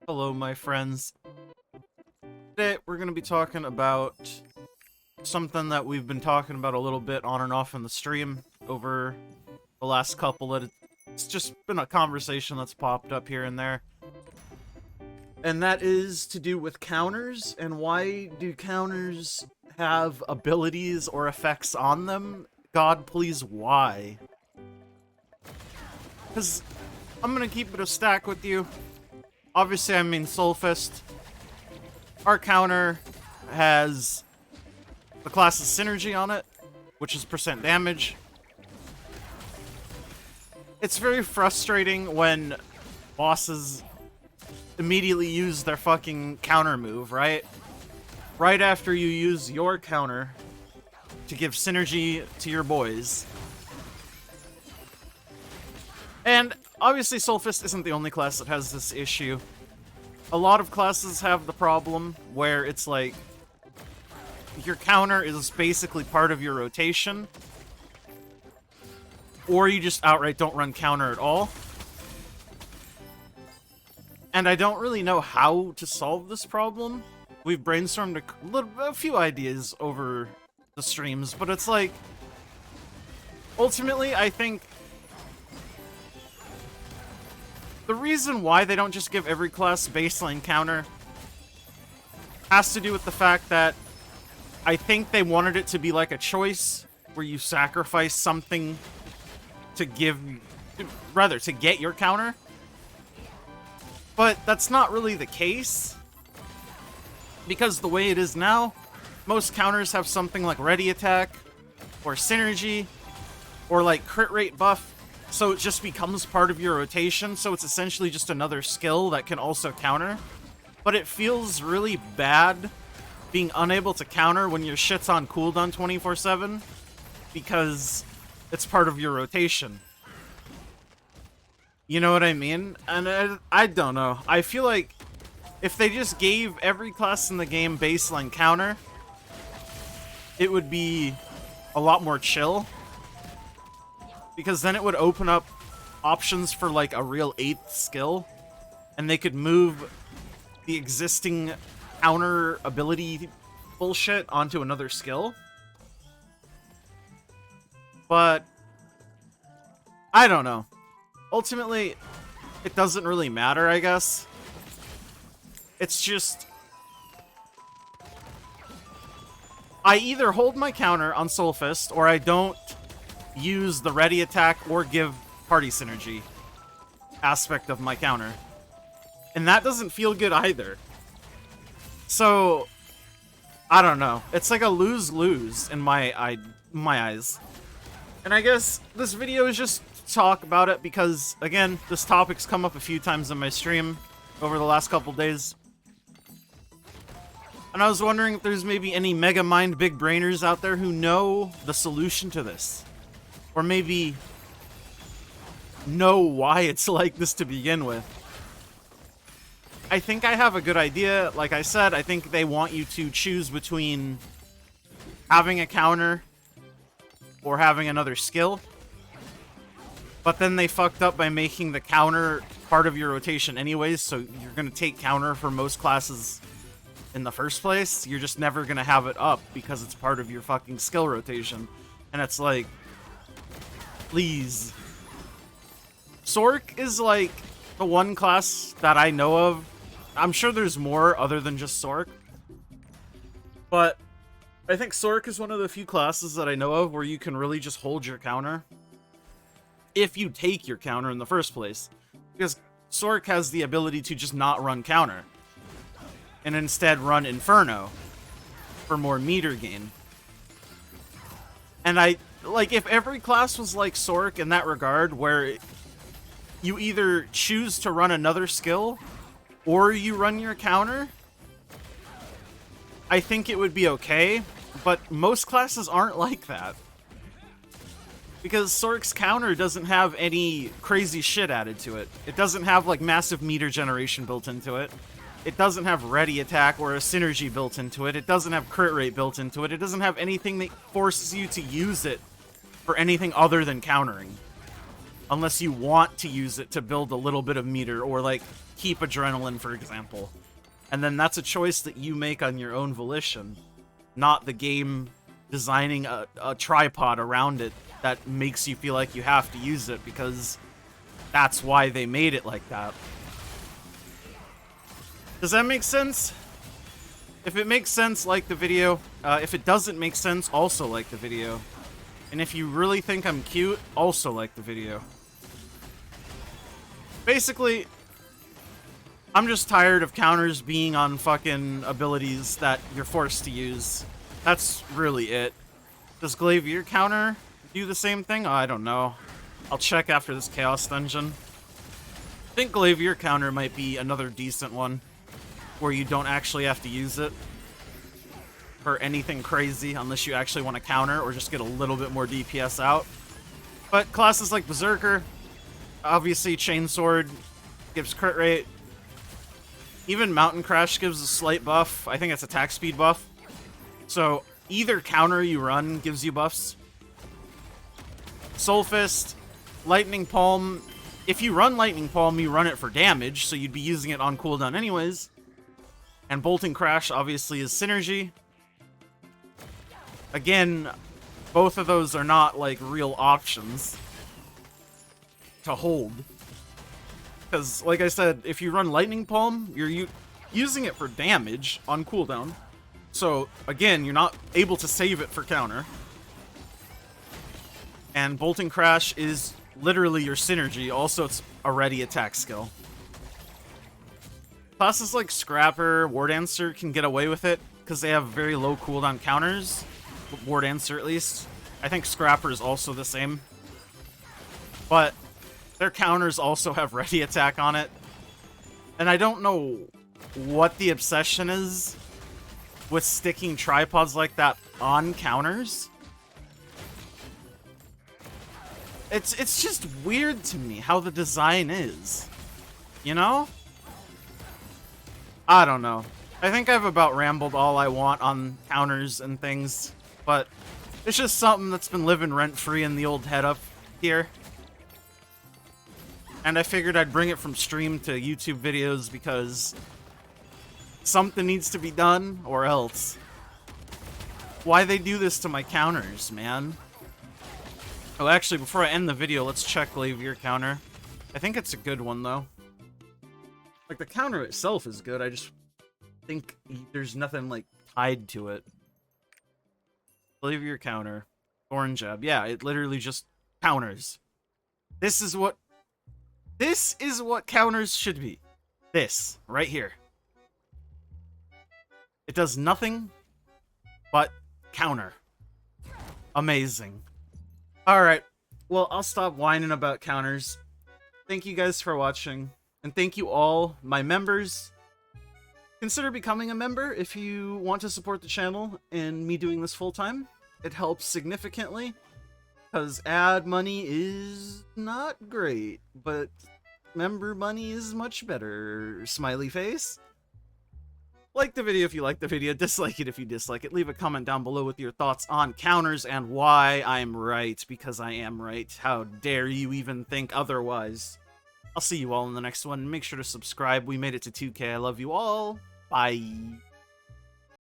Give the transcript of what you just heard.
Hello, my friends. Today, we're going to be talking about something that we've been talking about a little bit on and off in the stream over the last couple of... It's just been a conversation that's popped up here and there. And that is to do with counters, and why do counters have abilities or effects on them? God, please, why? Because I'm going to keep it a stack with you. Obviously, I mean Soul Fist. Our counter has the class's Synergy on it, which is percent damage. It's very frustrating when bosses immediately use their fucking counter move, right? Right after you use your counter to give Synergy to your boys. And obviously Soul Fist isn't the only class that has this issue. A lot of classes have the problem where it's like your counter is basically part of your rotation, or you just outright don't run counter at all. And I don't really know how to solve this problem. We've brainstormed a few ideas over the streams, but it's like, ultimately, I think the reason why they don't just give every class baseline counter has to do with the fact that I think they wanted it to be like a choice where you sacrifice something to get your counter. But that's not really the case, because the way it is now, most counters have something like ready attack or synergy or like crit rate buff. So it just becomes part of your rotation, so it's essentially just another skill that can also counter. But it feels really bad being unable to counter when your shit's on cooldown 24/7, because it's part of your rotation. You know what I mean? And I don't know. I feel like if they just gave every class in the game baseline counter, it would be a lot more chill. Because then it would open up options for like a real 8th skill, and they could move the existing counter ability bullshit onto another skill. But I don't know. Ultimately, it doesn't really matter, I guess. It's just I either hold my counter on Soul Fist, or I don't use the ready attack or give party synergy aspect of my counter. And that doesn't feel good either. So, I don't know. It's like a lose-lose in my eyes. And I guess this video is just to talk about it because, again, this topic's come up a few times in my stream over the last couple days. And I was wondering if there's maybe any mega mind big brainers out there who know the solution to this. Or maybe know why it's like this to begin with. I think I have a good idea. Like I said, I think they want you to choose between having a counter or having another skill. But then they fucked up by making the counter part of your rotation anyways, so you're going to take counter for most classes in the first place. You're just never going to have it up because it's part of your fucking skill rotation. And it's like, please. Sork is like the one class that I know of. I'm sure there's more other than just Sork. But I think Sork is one of the few classes that I know of where you can really just hold your counter if you take your counter in the first place. Because Sork has the ability to just not run counter and instead run Inferno for more meter gain. And like, if every class was like Sork in that regard, where you either choose to run another skill, or you run your counter, I think it would be okay, but most classes aren't like that. Because Sork's counter doesn't have any crazy shit added to it. It doesn't have, like, massive meter generation built into it. It doesn't have ready attack or a synergy built into it. It doesn't have crit rate built into it. It doesn't have anything that forces you to use it for anything other than countering. unless you want to use it to build a little bit of meter or, like, keep adrenaline, for example. And then that's a choice that you make on your own volition, not the game designing a tripod around it that makes you feel like you have to use it because that's why they made it like that. Does that make sense? If it makes sense, like the video. If it doesn't make sense, also like the video. And if you really think I'm cute, also like the video. Basically, I'm just tired of counters being on fucking abilities that you're forced to use. That's really it. Does Glavier counter do the same thing? Oh, I don't know. I'll check after this Chaos Dungeon. I think Glavier counter might be another decent one, where you don't actually have to use it for anything crazy unless you actually want to counter or just get a little bit more DPS out. But classes like Berserker, obviously Chainsword gives crit rate. Even Mountain Crash gives a slight buff. I think it's attack speed buff. So either counter you run gives you buffs. Soul Fist, Lightning Palm. If you run Lightning Palm, you run it for damage, so you'd be using it on cooldown anyways. And Bolting Crash obviously is synergy. Again, both of those are not like real options to hold. Because, like I said, if you run Lightning Palm, you're using it for damage on cooldown. So, again, you're not able to save it for counter. And Bolting Crash is literally your synergy. Also, it's a ready attack skill. Classes like Scrapper, War Dancer can get away with it because they have very low cooldown counters. War Dancer, at least. I think Scrapper is also the same. But their counters also have ready attack on it. And I don't know what the obsession is with sticking tripods like that on counters. It's just weird to me how the design is. You know? I don't know. I think I've about rambled all I want on counters and things, but it's just something that's been living rent-free in the old head up here. And I figured I'd bring it from stream to YouTube videos because something needs to be done, or else. Why they do this to my counters, man? Oh, actually, before I end the video, let's check Glavier counter. I think it's a good one, though. Like, the counter itself is good, I just think there's nothing, like, tied to it. Glavier counter. Thorn Jab. Yeah, it literally just counters. This is what counters should be. This, right here. It does nothing but counter. Amazing. Alright, well, I'll stop whining about counters. Thank you guys for watching. And thank you all, my members. Consider becoming a member if you want to support the channel and me doing this full-time. It helps significantly, because ad money is not great, but member money is much better. Smiley face. Like the video if you like the video, dislike it if you dislike it. Leave a comment down below with your thoughts on counters and why I'm right, because I am right. How dare you even think otherwise? I'll see you all in the next one. Make sure to subscribe. We made it to 2K. I love you all. Bye.